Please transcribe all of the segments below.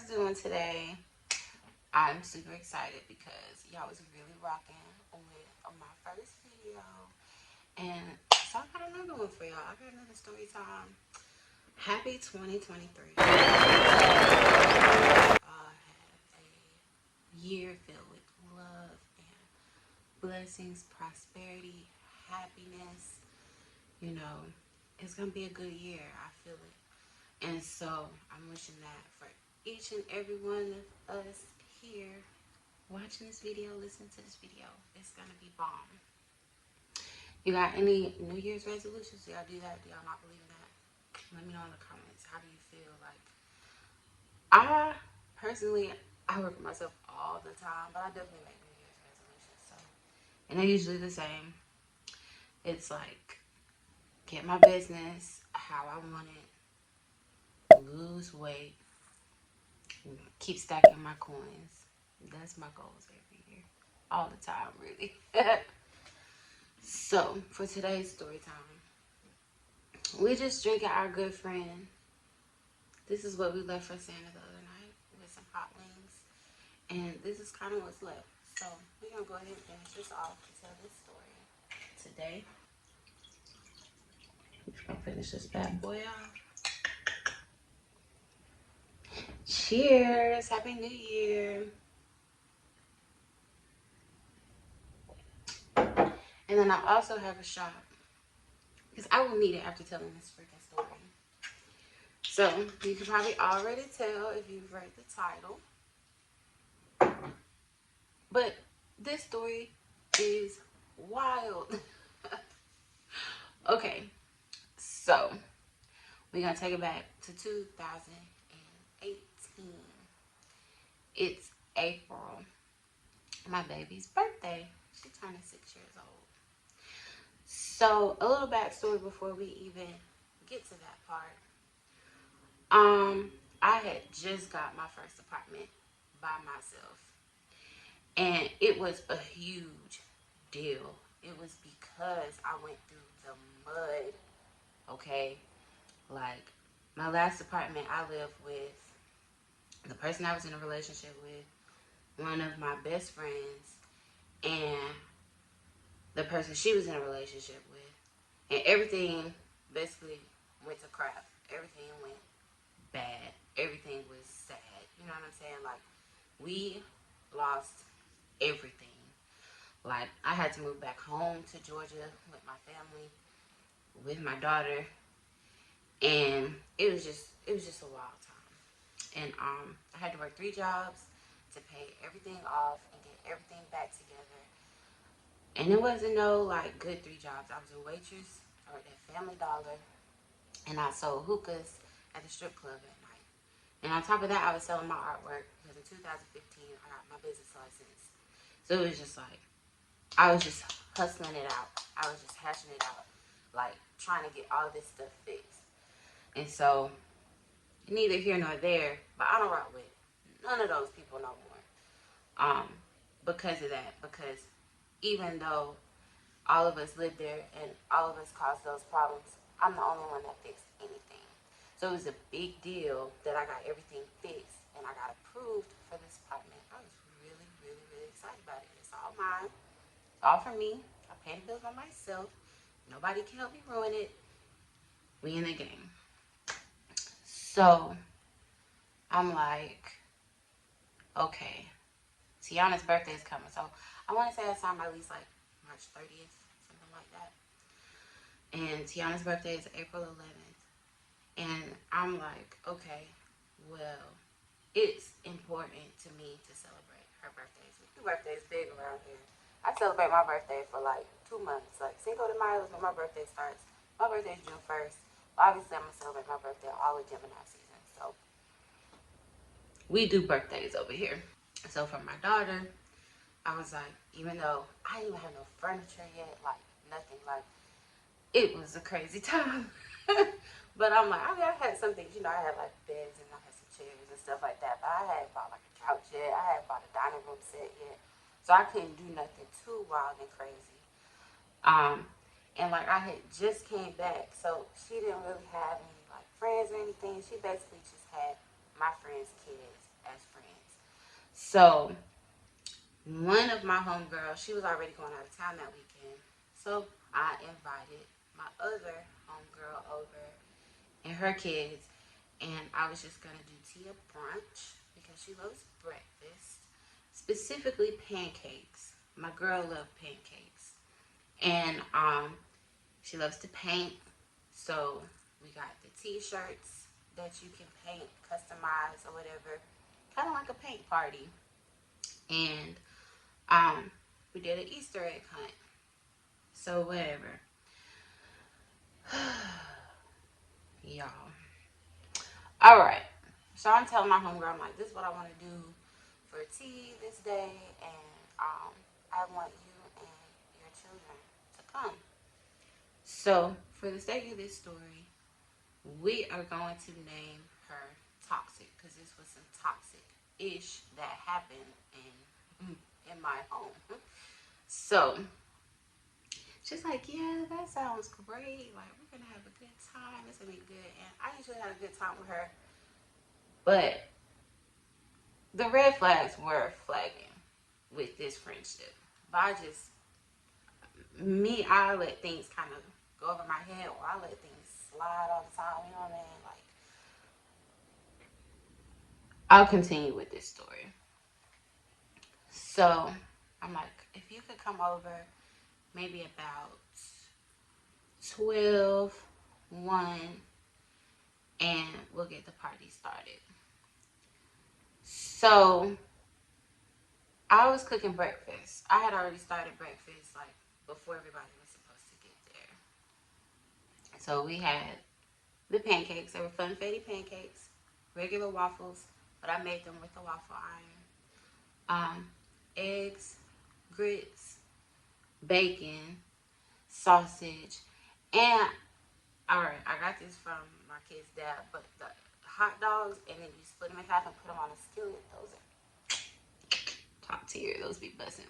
doing today? I'm super excited because y'all was really rocking with my first video. And so I got another one for y'all. I got another story time. Happy 2023. Have a year filled with love and blessings, prosperity, happiness. You know, it's going to be a good year. I feel it. And so I'm wishing that for each and every one of us here watching this video, listening to this video. It's going to be bomb. You got any New Year's resolutions? Do y'all do that? Do y'all not believe in that? Let me know in the comments. How do you feel? Like, I personally, I work with myself all the time, but I definitely make New Year's resolutions. So, and they're usually the same. It's like, get my business how I want it, lose weight, keep stacking my coins. That's my goals every year. All the time, really. So, for today's story time, we just drinking our good friend. This is what we left for Santa the other night with some hot wings. And this is kind of what's left. So, we're going to go ahead and finish this off to tell this story. Today, we're going to finish this bad boy off. Cheers! Happy New Year! And then I also have a shot. Because I will need it after telling this freaking story. So, you can probably already tell if you've read the title. But this story is wild. Okay, so we're going to take it back to 2018. It's April, my baby's birthday. She's turning 6 years old. So, a little backstory before we even get to that part. I had just got my first apartment by myself. And it was a huge deal. It was because I went through the mud, okay? Like, my last apartment, I lived with the person I was in a relationship with, one of my best friends, and the person she was in a relationship with. And everything basically went to crap. Everything went bad. Everything was sad. You know what I'm saying? Like, we lost everything. Like, I had to move back home to Georgia with my family, with my daughter, and it was just a wild time. And I had to work 3 jobs to pay everything off and get everything back together. And it wasn't no like good 3 jobs. I was a waitress, I worked at Family Dollar, and I sold hookahs at the strip club at night. And on top of that, I was selling my artwork because in 2015 I got my business license. So it was just like, I was just hustling it out. I was just hashing it out, like trying to get all this stuff fixed. And so, neither here nor there, but I don't rock with none of those people no more. Because of that, because even though all of us lived there and all of us caused those problems, I'm the only one that fixed anything. So it was a big deal that I got everything fixed and I got approved for this apartment. I was really, really, really excited about it. It's all mine. All for me. I pay the bills by myself. Nobody can help me ruin it. We in the game. So, I'm like, okay. Tiana's birthday is coming. So, I want to say I signed my lease like March 30th, something like that. And Tiana's birthday is April 11th. And I'm like, okay, well, it's important to me to celebrate her birthday. Her birthday is big around here. I celebrate my birthday for like 2 months. Like Cinco de Mayo is when my birthday starts. My birthday is June 1st. Obviously, I'm going to celebrate my birthday all of Gemini season. So, we do birthdays over here. So, for my daughter, I was like, even though I didn't even have no furniture yet, like nothing, like it was a crazy time. But I'm like, I mean, I had some things, you know, I had like beds and I had some chairs and stuff like that. But I hadn't bought like a couch yet. I hadn't bought a dining room set yet. So I couldn't do nothing too wild and crazy. And like I had just came back, so she didn't really have any like friends or anything. She basically just had my friends' kids as friends. So one of my homegirls, she was already going out of town that weekend. So I invited my other homegirl over and her kids. And I was just going to do Tia brunch because she loves breakfast, specifically pancakes. My girl loves pancakes. And she loves to paint. So we got the t-shirts that you can paint, customize, or whatever. Kind of like a paint party. And we did an Easter egg hunt. So whatever. Y'all. Alright. So I'm telling my homegirl, I'm like, this is what I want to do for tea this day, and I want you and your children to come. So for the sake of this story, we are going to name her Toxic, because this was some toxic ish that happened in my home. So she's like, yeah, that sounds great. Like, we're gonna have a good time. It's gonna be good. And I usually have a good time with her, but the red flags were flagging with this friendship. But I let things kind of go over my head, or I let things slide all the time. You know what I mean? Like, I'll continue with this story. So I'm like, if you could come over maybe about 12, 1, and we'll get the party started. So I was cooking breakfast. I had already started breakfast like before everybody was supposed to get there. So we had the pancakes. They were funfetti pancakes, regular waffles, but I made them with a waffle iron. Eggs, grits, bacon, sausage, and alright, I got this from my kid's dad, but the hot dogs, and then you split them in half and put them on a skillet. Those are top tier. Those be buzzing.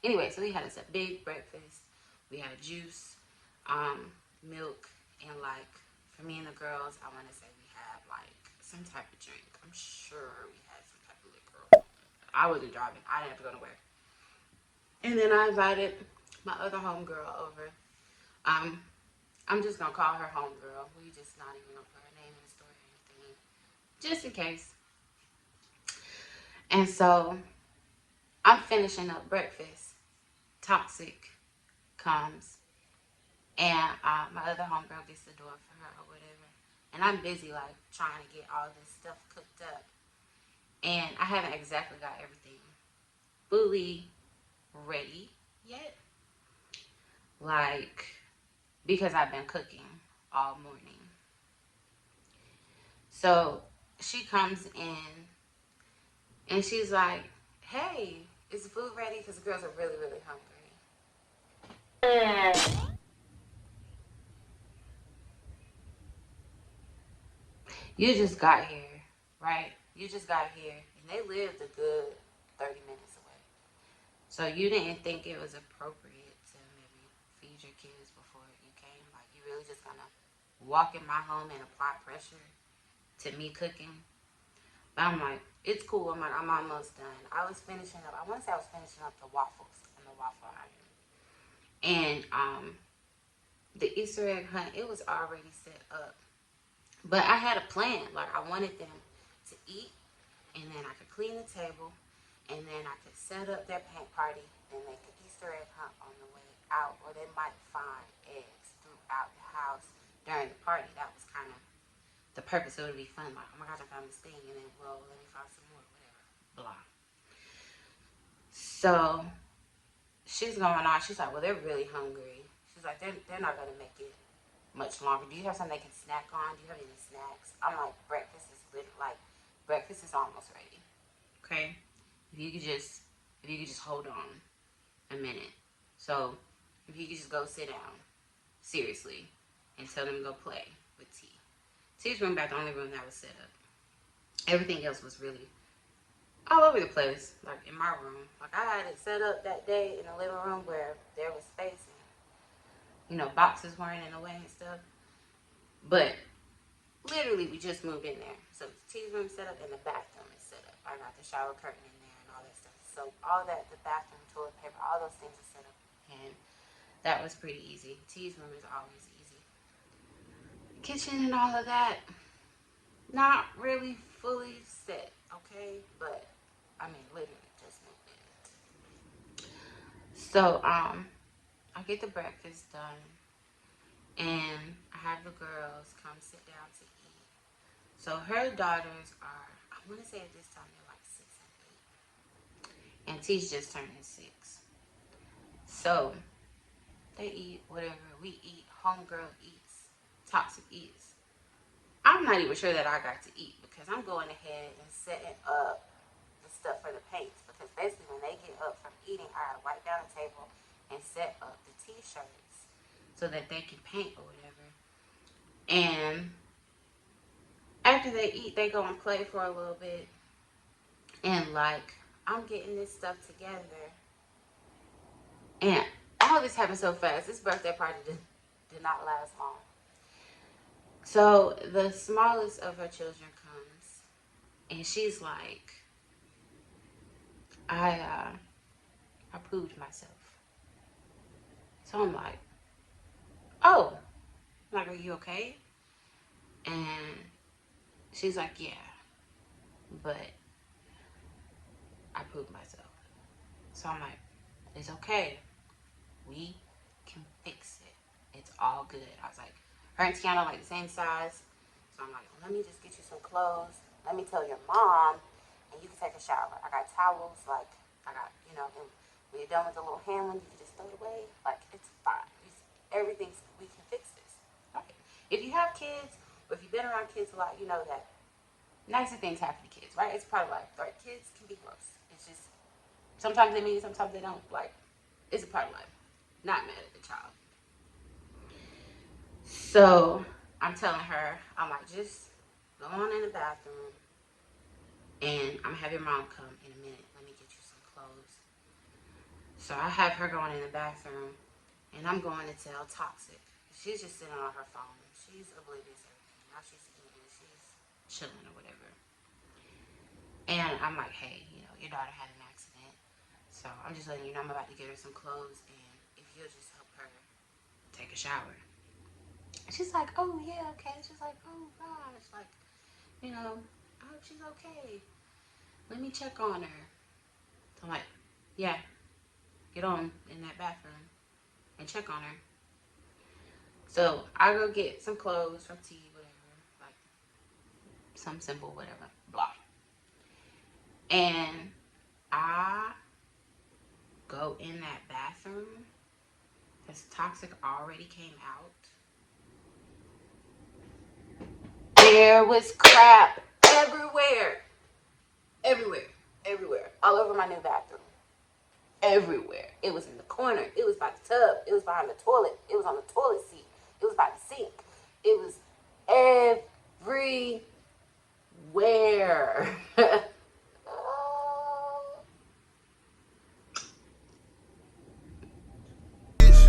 Anyway, so we had us a big breakfast. We had juice, milk, and like for me and the girls, I want to say we had like some type of drink. I'm sure we had some type of liquor. I wasn't driving. I didn't have to go nowhere. And then I invited my other homegirl over. I'm just gonna call her homegirl. We just not even gonna put her name in the story or anything, just in case. And so I'm finishing up breakfast. Toxic comes, and my other homegirl gets the door for her or whatever. And I'm busy like trying to get all this stuff cooked up, and I haven't exactly got everything fully ready yet. Like, because I've been cooking all morning. So she comes in and she's like, hey, is the food ready? Because the girls are really, really hungry. You just got here, right? You just got here, and they lived a good 30 minutes away. So you didn't think it was appropriate to maybe feed your kids before you came? Like, you really just gonna walk in my home and apply pressure to me cooking? But I'm like, it's cool. I'm almost done. I was finishing up. I want to say I was finishing up the waffles and the waffle iron. And the Easter egg hunt, it was already set up. But I had a plan. Like, I wanted them to eat, and then I could clean the table, and then I could set up their paint party and make an Easter egg hunt on the way out, or they might find eggs throughout the house during the party. That was kind of the purpose. It would be fun. Like, oh my gosh, I found this thing, and then, well, let me find some more, whatever, blah. So she's going on. She's like, well, they're really hungry. She's like, they're not going to make it much longer. Do you have something they can snack on? Do you have any snacks? I'm like, breakfast is almost ready. Okay? If you could just hold on a minute. So if you could just go sit down, seriously, and tell them to go play with T. T's room about the only room that was set up. Everything else was really all over the place, like in my room. Like, I had it set up that day in the living room where there was space and, boxes weren't in the way and stuff. But literally, we just moved in there. So the T's room set up and the bathroom is set up. I got the shower curtain in there and all that stuff. So all that, the bathroom, toilet paper, all those things are set up. And that was pretty easy. T's room is always easy. Kitchen and all of that, not really fully set, okay? But, I mean, literally just moved in. So, I get the breakfast done. And I have the girls come sit down to eat. So her daughters are, I want to say at this time they're like 6 and 8. And T's just turning 6. So they eat whatever we eat. Homegirl eats. Toxic eats. I'm not even sure that I got to eat because I'm going ahead and setting up the stuff for the paints. Because basically when they get up from eating, I gotta wipe down the table and set up the t-shirts so that they can paint or whatever. And after they eat, they go and play for a little bit. And like, I'm getting this stuff together. And all this happened so fast. This birthday party did not last long. So the smallest of her children comes. And she's like, I proved myself. So I'm like, oh. I'm like, are you okay? And she's like, yeah. But I proved myself. So I'm like, it's okay. We can fix it. It's all good. I was like, her and Tiana like the same size. So I'm like, let me just get you some clothes. Let me tell your mom, and you can take a shower. I got towels, like, I got, you know, and when you're done with the little hand one, you can just throw it away. Like, it's fine. Everything's, we can fix this. Okay. If you have kids, or if you've been around kids a lot, you know that nicer things happen to kids, right? It's part of life, right? Kids can be gross. It's just, sometimes they mean, sometimes they don't. Like, it's a part of life. Not mad at the child. So I'm telling her, I'm like, just go on in the bathroom and I'm gonna have your mom come in a minute. Let me get you some clothes. So I have her going in the bathroom and I'm going to tell Toxic. She's just sitting on her phone. She's oblivious to everything. Now she's eating, she's chilling or whatever. And I'm like, hey, you know, your daughter had an accident. So I'm just letting you know I'm about to get her some clothes and if you'll just help her take a shower. She's like, oh yeah, okay. She's like, oh gosh, like, you know, I hope she's okay. Let me check on her. So I'm like, yeah, get on in that bathroom and check on her. So I go get some clothes from T, whatever, like some symbol, whatever, blah. And I go in that bathroom because Toxic already came out. There was crap everywhere. Everywhere. All over my new bathroom. Everywhere. It was in the corner. It was by the tub. It was behind the toilet. It was on the toilet seat. It was by the sink. It was everywhere.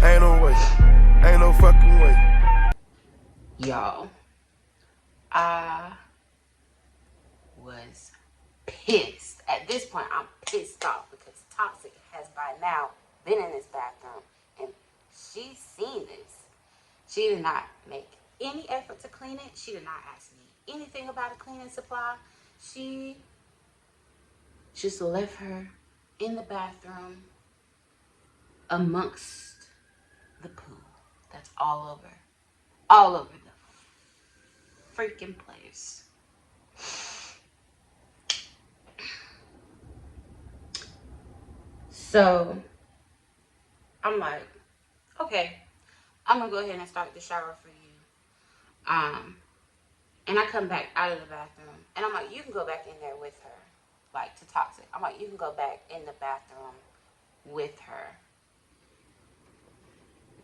Ain't no way. Ain't no fucking way. Y'all, I was pissed. At this point, I'm pissed off because Toxic has by now been in this bathroom and she's seen this. She did not make any effort to clean it. She did not ask me anything about a cleaning supply. She just left her in the bathroom amongst the poo. That's all over the freaking place. So I'm like, okay, I'm gonna go ahead and start the shower for you. And I come back out of the bathroom and I'm like, you can go back in there with her. Like to Toxic. I'm like, you can go back in the bathroom with her.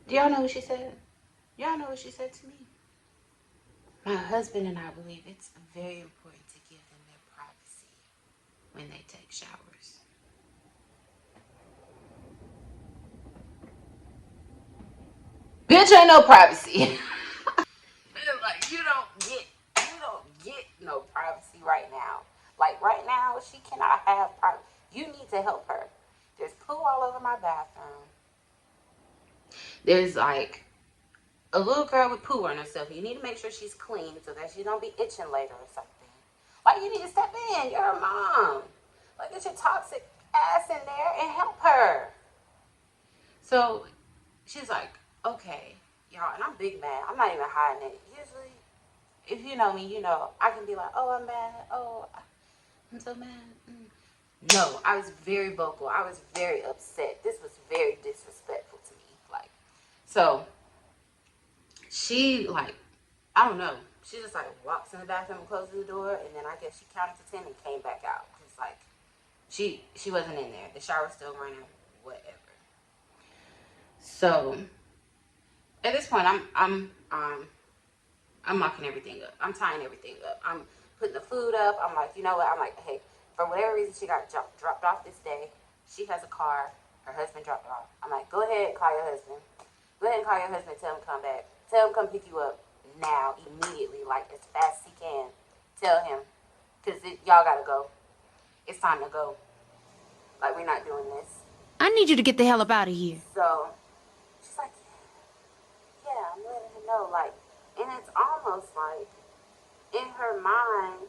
Do y'all know what she said? Y'all know what she said to me? My husband and I believe it's very important to give them their privacy when they take showers. Bitch, ain't no privacy. Like you don't get no privacy right now. Like right now, she cannot have privacy. You need to help her. There's poo all over my bathroom. There's like a little girl with poo on herself. You need to make sure she's clean so that she don't be itching later or something. Like, you need to step in. You're a mom. Like, get your toxic ass in there and help her. So she's like, okay, y'all, and I'm big mad. I'm not even hiding it. Usually, if you know me, you know I can be like, oh, I'm mad. Oh, I'm so mad. No, I was very vocal. I was very upset. This was very disrespectful to me. Like, so she, like, I don't know. She just like walks in the bathroom and closes the door, and then I guess she counted to 10 and came back out. Cause like she wasn't in there. The shower's still running. Whatever. So at this point, I'm mocking everything up. I'm tying everything up. I'm putting the food up. I'm like, you know what? I'm like, hey, for whatever reason she got dropped off this day. She has a car. Her husband dropped her off. I'm like, go ahead and call your husband. Go ahead and call your husband and tell him to come back. Tell him to come pick you up now, immediately, like as fast as he can. Tell him. Because y'all got to go. It's time to go. Like, we're not doing this. I need you to get the hell up out of here. So, she's like, yeah, I'm letting her know. Like, and it's almost like, in her mind,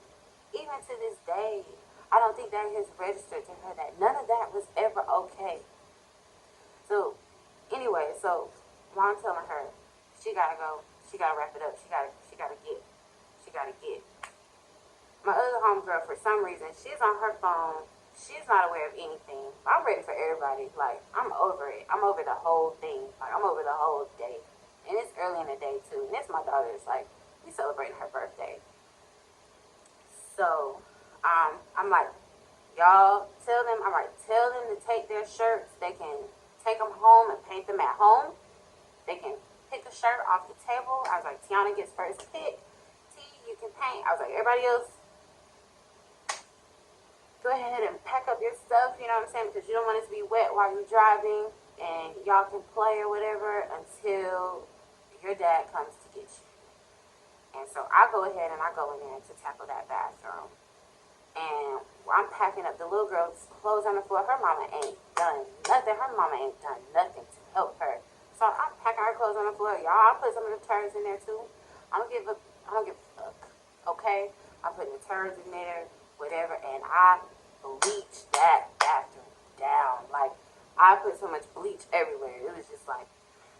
even to this day, I don't think that has registered to her that none of that was ever okay. So, anyway, so while I'm telling her, she gotta go, she gotta wrap it up, she gotta get. My other homegirl, for some reason, she's on her phone. She's not aware of anything. I'm ready for everybody. Like, I'm over it. I'm over the whole thing. Like, I'm over the whole day. And it's early in the day, too. And it's my daughter's, like, we celebrating her birthday. So, I'm like, y'all, tell them to take their shirts. They can take them home and paint them at home. They can pick a shirt off the table. I was like, Tiana gets first pick. T, you can paint. I was like, everybody else, go ahead and pack up your stuff, you know what I'm saying? Because you don't want it to be wet while you're driving, and y'all can play or whatever until your dad comes to get you. And so I go ahead and I go in there to tackle that bathroom. And I'm packing up the little girl's clothes on the floor. Her mama ain't done nothing. Her mama ain't done nothing to help her. So I'm packing her clothes on the floor. Y'all, I'll put some of the turds in there too. I don't give a fuck. Okay? I'm putting the turds in there, whatever, and I bleached that bathroom down. Like, I put so much bleach everywhere. It was just like,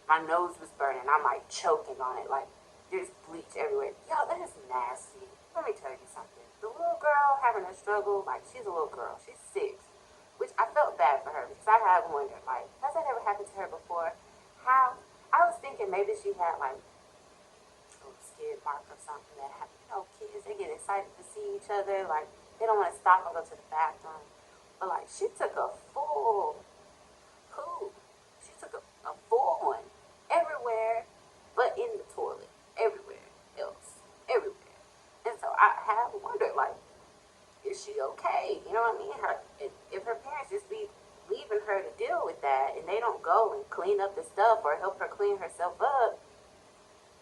my nose was burning. I'm like choking on it. Like, there's bleach everywhere. Y'all, that is nasty. Let me tell you something. The little girl having a struggle, like, she's a little girl. She's 6. Which I felt bad for her because I had wondered, like, has that ever happened to her before? How? I was thinking maybe she had, like, a skid mark or something that happened. You know, kids, they get excited to see each other. Like, they don't want to stop and go to the bathroom. But, like, she took a full poo. She took a full one everywhere but in the toilet. Everywhere else. Everywhere. And so I have wondered, like, is she okay? You know what I mean? If her parents just be leaving her to deal with that and they don't go and clean up the stuff or help her clean herself up,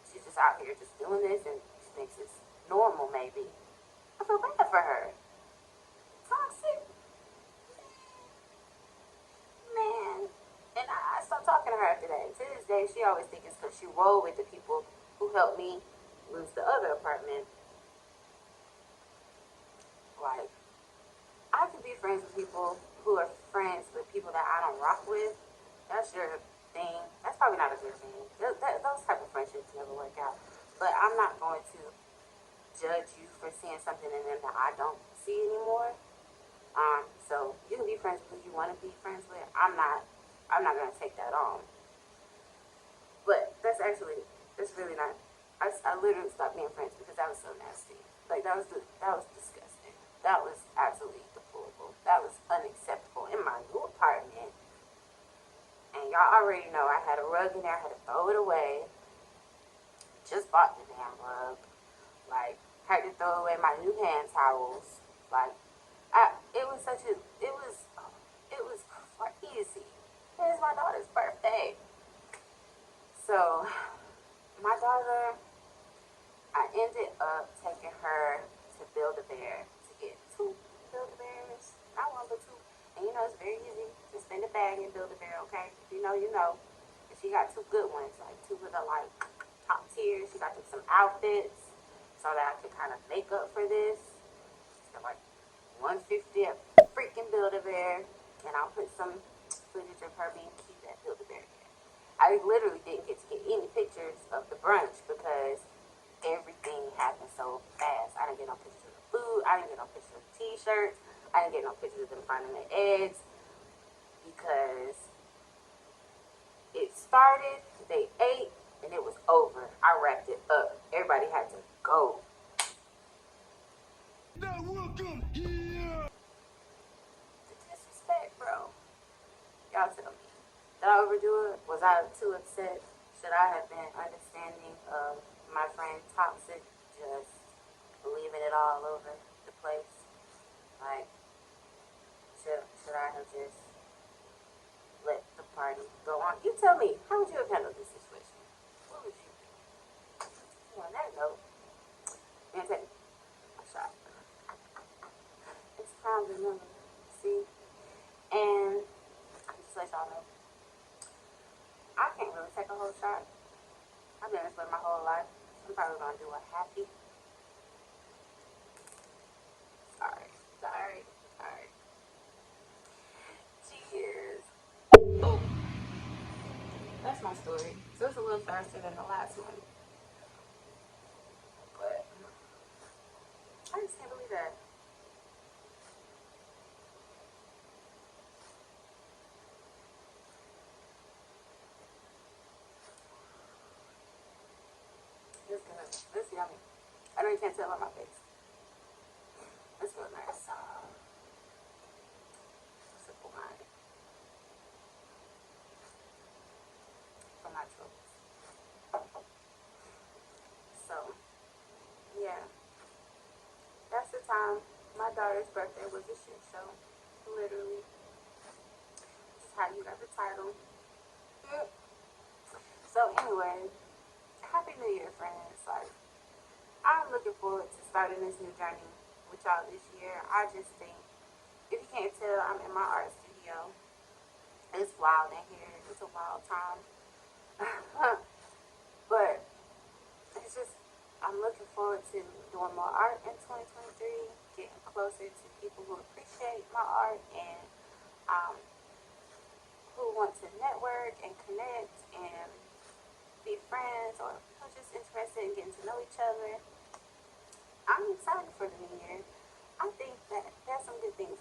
she's just out here just doing this and she thinks it's normal, maybe. I feel bad for her. Toxic. Man. And I stopped talking to her after that. To this day, she always thinks it's because she rolled with the people who helped me lose the other apartment. Like, I could be friends with people who are friends with people that I don't rock with. That's your thing. That's probably not a good thing. Those type of friendships never work out. But I'm not going to judge you for seeing something in them that I don't see anymore. So you can be friends with who you want to be friends with. I'm not going to take that on. But that's really not. I literally stopped being friends because that was so nasty. Like, that was disgusting. That was absolutely deplorable. That was unacceptable in my new apartment. And y'all already know I had a rug in there. I had to throw it away. Just bought the damn rug. Like, had to throw away my new hand towels. Like, it was crazy. It was my daughter's birthday. So, my daughter, I ended up taking her to Build-A-Bear to get 2 very easy to spend a bag and build a bear, okay? If you know, you know. And she got two good ones, like two of the like top tiers. She got some outfits so that I could kind of make up for this. So like 150 at freaking Build-A-Bear, and I'll put some footage of her being cute at Build-A-Bear again. I literally didn't get to get any pictures of the brunch because everything happened so fast. I didn't get no pictures of the food. I didn't get no pictures of the t-shirts. I didn't get no pictures of them finding the eggs because it started, they ate, and it was over. I wrapped it up. Everybody had to go. Now welcome here. The disrespect, bro. Y'all tell me. Did I overdo it? Was I too upset? Should I have been understanding of my friend Toxic just leaving it all over the place? Like, should I have just let the party go on? You tell me, how would you have handled this situation? What would you do? On that note, I'm gonna take a shot. It's time to remember. See? And just let y'all know, I can't really take a whole shot. I've been this way my whole life. I'm probably gonna do a happy. Sorry. Cheers. Oh, that's my story. So it's a little faster than the last one. But I just can't believe that. It's good. It's yummy. I know you can't tell on my face. It's real nice. Sip of wine for my troubles. So, yeah. That's the time. My daughter's birthday was a shit show. Literally. This is how you got the title. So anyway, Happy New Year, friends. Like, I'm looking forward to starting this new journey with y'all this year. I just think, if you can't tell, I'm in my art studio. It's wild in here. It's a wild time. But it's just, I'm looking forward to doing more art in 2023, getting closer to people who appreciate my art and who want to network and connect and be friends, or who's just interested in getting to know each other. I'm excited for the new year. I think that there's some good things